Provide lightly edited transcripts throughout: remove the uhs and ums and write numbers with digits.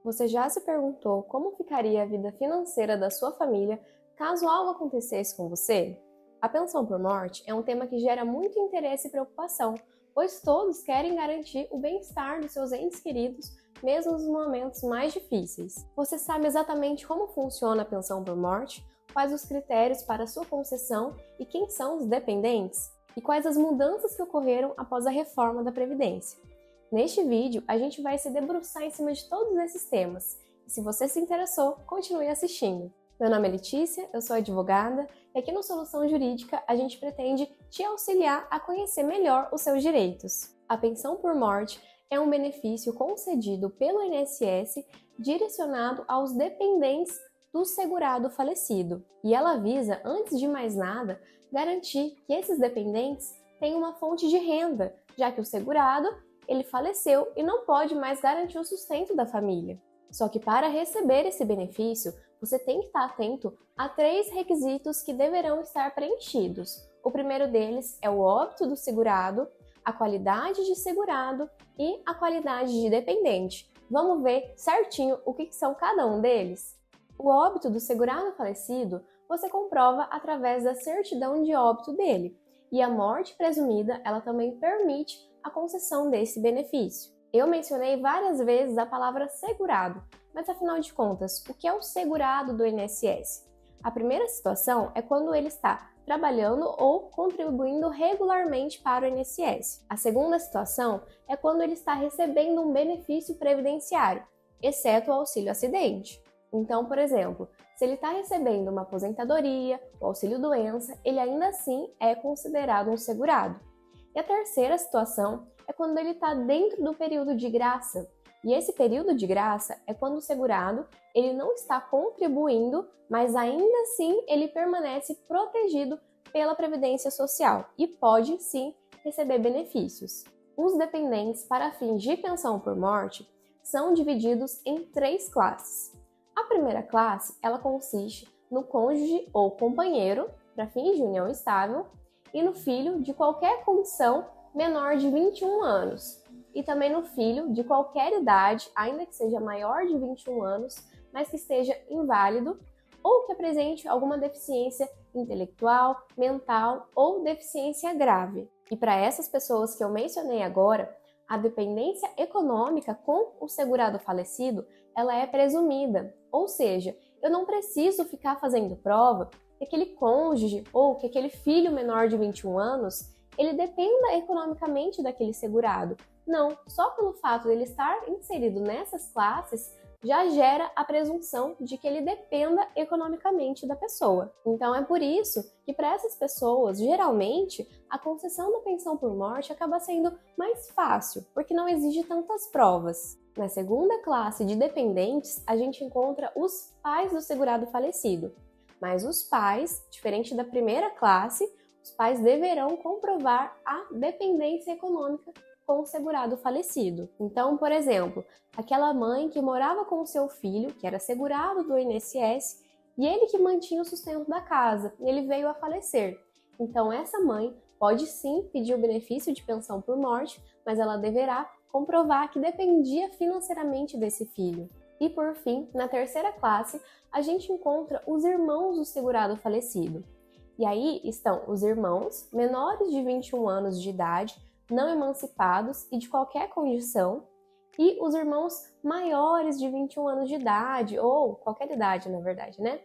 Você já se perguntou como ficaria a vida financeira da sua família caso algo acontecesse com você? A pensão por morte é um tema que gera muito interesse e preocupação, pois todos querem garantir o bem-estar dos seus entes queridos, mesmo nos momentos mais difíceis. Você sabe exatamente como funciona a pensão por morte? Quais os critérios para sua concessão e quem são os dependentes? E quais as mudanças que ocorreram após a reforma da Previdência? Neste vídeo, a gente vai se debruçar em cima de todos esses temas. E se você se interessou, continue assistindo. Meu nome é Letícia, eu sou advogada e aqui no Solução Jurídica a gente pretende te auxiliar a conhecer melhor os seus direitos. A pensão por morte é um benefício concedido pelo INSS direcionado aos dependentes do segurado falecido. E ela visa, antes de mais nada, garantir que esses dependentes tenham uma fonte de renda, já que o segurado ele faleceu e não pode mais garantir o sustento da família. Só que para receber esse benefício, você tem que estar atento a 3 requisitos que deverão estar preenchidos. O primeiro deles é o óbito do segurado, a qualidade de segurado e a qualidade de dependente. Vamos ver certinho o que são cada um deles? O óbito do segurado falecido você comprova através da certidão de óbito dele. E a morte presumida, ela também permite a concessão desse benefício. Eu mencionei várias vezes a palavra segurado, mas afinal de contas, o que é o segurado do INSS? A primeira situação é quando ele está trabalhando ou contribuindo regularmente para o INSS. A segunda situação é quando ele está recebendo um benefício previdenciário, exceto o auxílio acidente. Então, por exemplo, se ele está recebendo uma aposentadoria, o auxílio-doença, ele ainda assim é considerado um segurado. E a terceira situação é quando ele está dentro do período de graça. E esse período de graça é quando o segurado ele não está contribuindo, mas ainda assim ele permanece protegido pela Previdência Social e pode sim receber benefícios. Os dependentes para fins de pensão por morte são divididos em 3 classes. A primeira classe, ela consiste no cônjuge ou companheiro, para fins de união estável, e no filho de qualquer condição menor de 21 anos, e também no filho de qualquer idade, ainda que seja maior de 21 anos, mas que esteja inválido ou que apresente alguma deficiência intelectual, mental ou deficiência grave. E para essas pessoas que eu mencionei agora, a dependência econômica com o segurado falecido, ela é presumida, ou seja, eu não preciso ficar fazendo prova que aquele cônjuge ou que aquele filho menor de 21 anos, ele dependa economicamente daquele segurado. Não, só pelo fato de ele estar inserido nessas classes, já gera a presunção de que ele dependa economicamente da pessoa. Então é por isso que para essas pessoas, geralmente, a concessão da pensão por morte acaba sendo mais fácil, porque não exige tantas provas. Na segunda classe de dependentes, a gente encontra os pais do segurado falecido. Mas os pais, diferente da primeira classe, os pais deverão comprovar a dependência econômica com o segurado falecido. Então, por exemplo, aquela mãe que morava com o seu filho, que era segurado do INSS, e ele que mantinha o sustento da casa, e ele veio a falecer. Então, essa mãe pode sim pedir o benefício de pensão por morte, mas ela deverá comprovar que dependia financeiramente desse filho. E por fim, na terceira classe, a gente encontra os irmãos do segurado falecido. E aí estão os irmãos menores de 21 anos de idade, não emancipados e de qualquer condição, e os irmãos maiores de 21 anos de idade, ou qualquer idade, na verdade, né?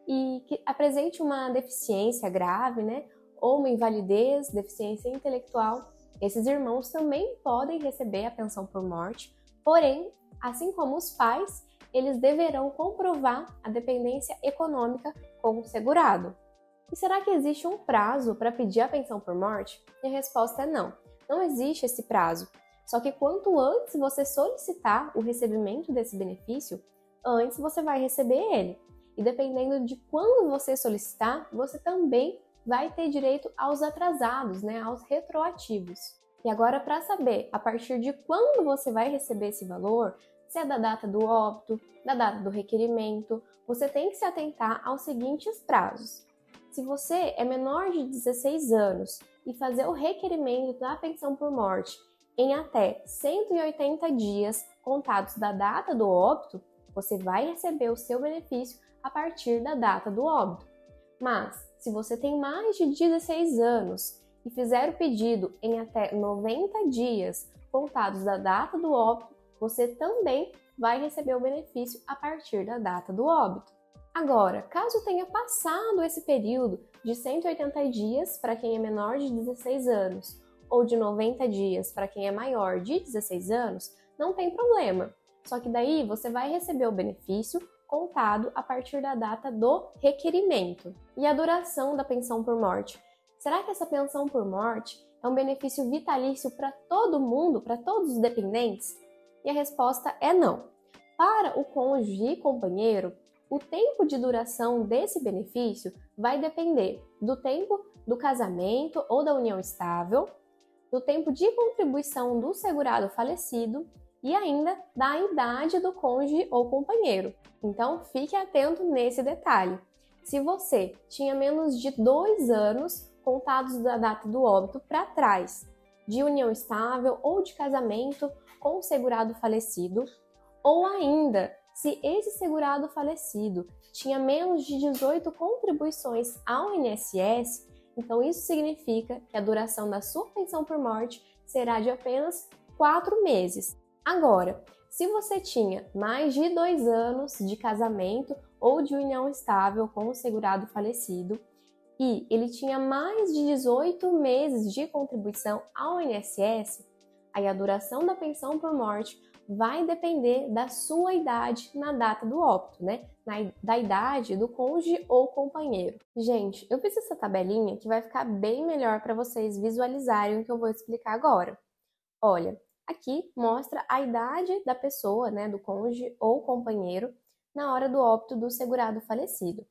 E que apresente uma deficiência grave, né? Ou uma invalidez, deficiência intelectual. Esses irmãos também podem receber a pensão por morte, porém, assim como os pais, eles deverão comprovar a dependência econômica com o segurado. E será que existe um prazo para pedir a pensão por morte? E a resposta é não. Não existe esse prazo. Só que quanto antes você solicitar o recebimento desse benefício, antes você vai receber ele. E dependendo de quando você solicitar, você também vai ter direito aos atrasados, né, aos retroativos. E agora, para saber a partir de quando você vai receber esse valor, se é da data do óbito, da data do requerimento, você tem que se atentar aos seguintes prazos. Se você é menor de 16 anos e fazer o requerimento da pensão por morte em até 180 dias contados da data do óbito, você vai receber o seu benefício a partir da data do óbito. Mas, se você tem mais de 16 anos e fizer o pedido em até 90 dias contados da data do óbito, você também vai receber o benefício a partir da data do óbito. Agora, caso tenha passado esse período de 180 dias para quem é menor de 16 anos ou de 90 dias para quem é maior de 16 anos, não tem problema. Só que daí você vai receber o benefício contado a partir da data do requerimento. E a duração da pensão por morte? Será que essa pensão por morte é um benefício vitalício para todo mundo, para todos os dependentes? E a resposta é não. Para o cônjuge e companheiro, o tempo de duração desse benefício vai depender do tempo do casamento ou da união estável, do tempo de contribuição do segurado falecido e ainda da idade do cônjuge ou companheiro. Então, fique atento nesse detalhe. Se você tinha menos de 2 anos contados da data do óbito para trás, de união estável ou de casamento com o segurado falecido, ou ainda se esse segurado falecido tinha menos de 18 contribuições ao INSS, então isso significa que a duração da sua pensão por morte será de apenas 4 meses. Agora, se você tinha mais de 2 anos de casamento ou de união estável com o segurado falecido e ele tinha mais de 18 meses de contribuição ao INSS, aí a duração da pensão por morte vai depender da sua idade na data do óbito, né? Da idade do cônjuge ou companheiro. Gente, eu fiz essa tabelinha que vai ficar bem melhor para vocês visualizarem o que eu vou explicar agora. Olha, aqui mostra a idade da pessoa, né, do cônjuge ou companheiro, na hora do óbito do segurado falecido.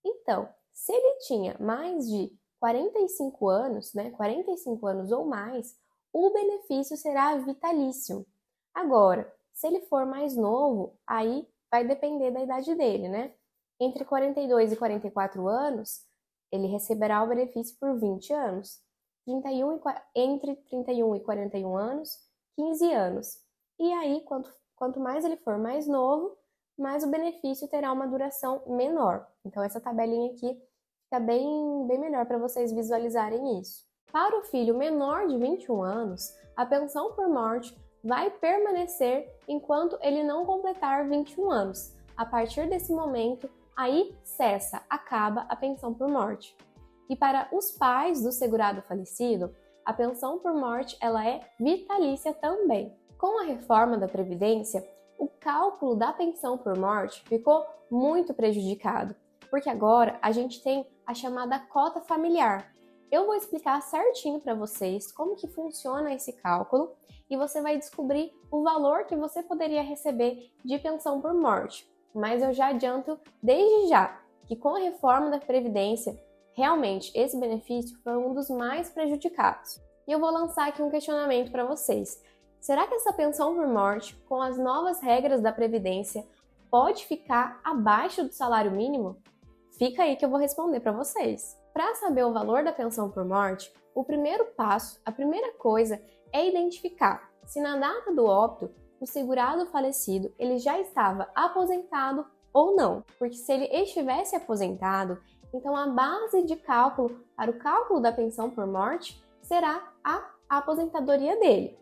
Então, se ele tinha mais de 45 anos, né, 45 anos ou mais, o benefício será vitalício. Agora, se ele for mais novo, aí vai depender da idade dele, né? Entre 42 e 44 anos, ele receberá o benefício por 20 anos. Entre 31 e 41 anos, 15 anos. E aí, quanto mais ele for mais novo, mais o benefício terá uma duração menor. Então, essa tabelinha aqui fica bem melhor para vocês visualizarem isso. Para o filho menor de 21 anos, a pensão por morte vai permanecer enquanto ele não completar 21 anos. A partir desse momento, aí acaba a pensão por morte. E para os pais do segurado falecido, a pensão por morte ela é vitalícia também. Com a reforma da Previdência, o cálculo da pensão por morte ficou muito prejudicado, porque agora a gente tem a chamada cota familiar. Eu vou explicar certinho para vocês como que funciona esse cálculo e você vai descobrir o valor que você poderia receber de pensão por morte. Mas eu já adianto desde já que com a reforma da Previdência, realmente esse benefício foi um dos mais prejudicados. E eu vou lançar aqui um questionamento para vocês. Será que essa pensão por morte, com as novas regras da Previdência, pode ficar abaixo do salário mínimo? Fica aí que eu vou responder para vocês. Para saber o valor da pensão por morte, o primeiro passo, a primeira coisa, é identificar se na data do óbito o segurado falecido ele já estava aposentado ou não. Porque se ele estivesse aposentado, então a base de cálculo para o cálculo da pensão por morte será a aposentadoria dele.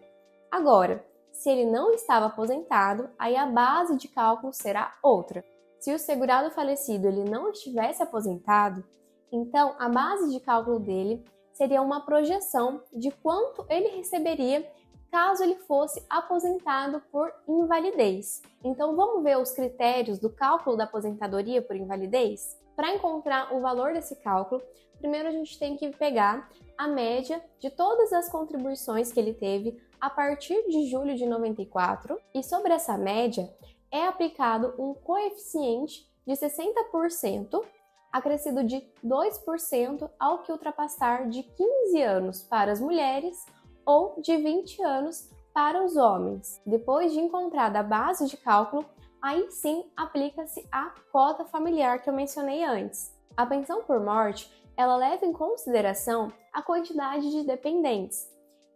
Agora, se ele não estava aposentado, aí a base de cálculo será outra. Se o segurado falecido ele não estivesse aposentado, então a base de cálculo dele seria uma projeção de quanto ele receberia caso ele fosse aposentado por invalidez. Então vamos ver os critérios do cálculo da aposentadoria por invalidez? Para encontrar o valor desse cálculo, primeiro a gente tem que pegar a média de todas as contribuições que ele teve a partir de julho de 94 e sobre essa média é aplicado um coeficiente de 60%, acrescido de 2% ao que ultrapassar de 15 anos para as mulheres ou de 20 anos para os homens. Depois de encontrada a base de cálculo, aí sim aplica-se a cota familiar que eu mencionei antes. A pensão por morte, ela leva em consideração a quantidade de dependentes.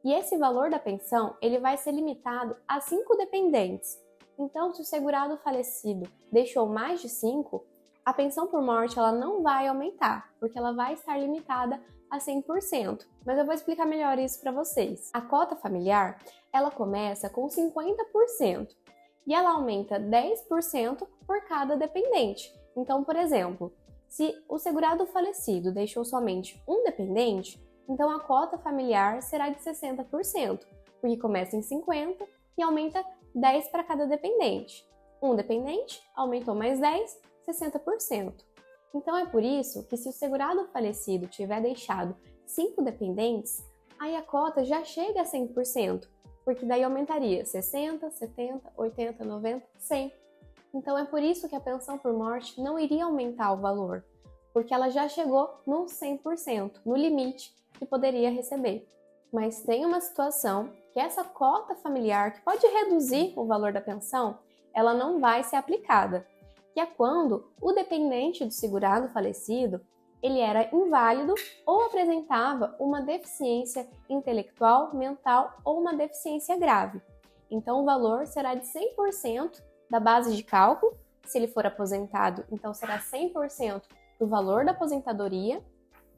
E esse valor da pensão, ele vai ser limitado a 5 dependentes. Então, se o segurado falecido deixou mais de 5, a pensão por morte ela não vai aumentar, porque ela vai estar limitada a 100%. Mas eu vou explicar melhor isso para vocês. A cota familiar, ela começa com 50% e ela aumenta 10% por cada dependente. Então, por exemplo, se o segurado falecido deixou somente um dependente, então a cota familiar será de 60%, porque começa em 50 e aumenta 10 para cada dependente. Um dependente aumentou mais 10, 60%. Então é por isso que se o segurado falecido tiver deixado 5 dependentes, aí a cota já chega a 100%, porque daí aumentaria 60, 70, 80, 90, 100. Então é por isso que a pensão por morte não iria aumentar o valor, porque ela já chegou no 100%, no limite que poderia receber. Mas tem uma situação que essa cota familiar, que pode reduzir o valor da pensão, ela não vai ser aplicada, que é quando o dependente do segurado falecido ele era inválido ou apresentava uma deficiência intelectual, mental ou uma deficiência grave. Então o valor será de 100% da base de cálculo. Se ele for aposentado, então será 100% do valor da aposentadoria,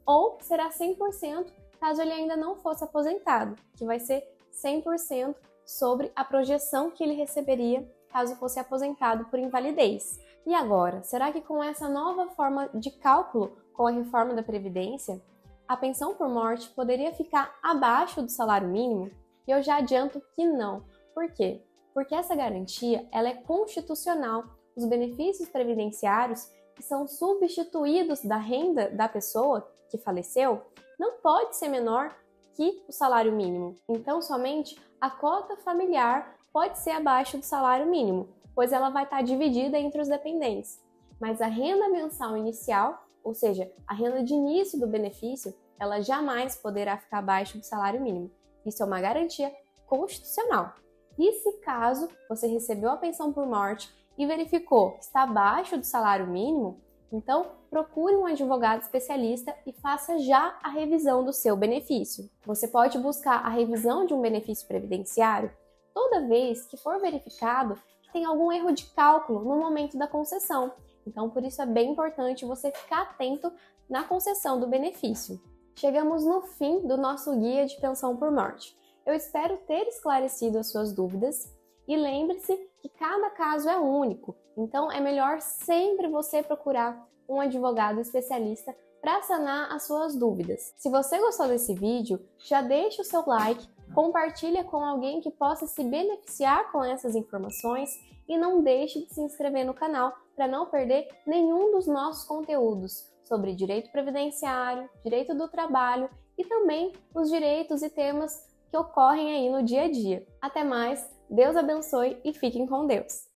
ou será 100% caso ele ainda não fosse aposentado, que vai ser 100% sobre a projeção que ele receberia caso fosse aposentado por invalidez. E agora, será que com essa nova forma de cálculo, com a reforma da Previdência, a pensão por morte poderia ficar abaixo do salário mínimo? E eu já adianto que não. Por quê? Porque essa garantia ela é constitucional. Os benefícios previdenciários que são substituídos da renda da pessoa que faleceu não pode ser menor que o salário mínimo. Então, somente a cota familiar pode ser abaixo do salário mínimo, pois ela vai estar dividida entre os dependentes. Mas a renda mensal inicial, ou seja, a renda de início do benefício, ela jamais poderá ficar abaixo do salário mínimo. Isso é uma garantia constitucional. E se caso você recebeu a pensão por morte e verificou que está abaixo do salário mínimo, então procure um advogado especialista e faça já a revisão do seu benefício. Você pode buscar a revisão de um benefício previdenciário toda vez que for verificado que tem algum erro de cálculo no momento da concessão. Então, por isso é bem importante você ficar atento na concessão do benefício. Chegamos no fim do nosso guia de pensão por morte. Eu espero ter esclarecido as suas dúvidas e lembre-se que cada caso é único, então é melhor sempre você procurar um advogado especialista para sanar as suas dúvidas. Se você gostou desse vídeo, já deixa o seu like, compartilha com alguém que possa se beneficiar com essas informações e não deixe de se inscrever no canal para não perder nenhum dos nossos conteúdos sobre direito previdenciário, direito do trabalho e também os direitos e temas que ocorrem aí no dia a dia. Até mais, Deus abençoe e fiquem com Deus!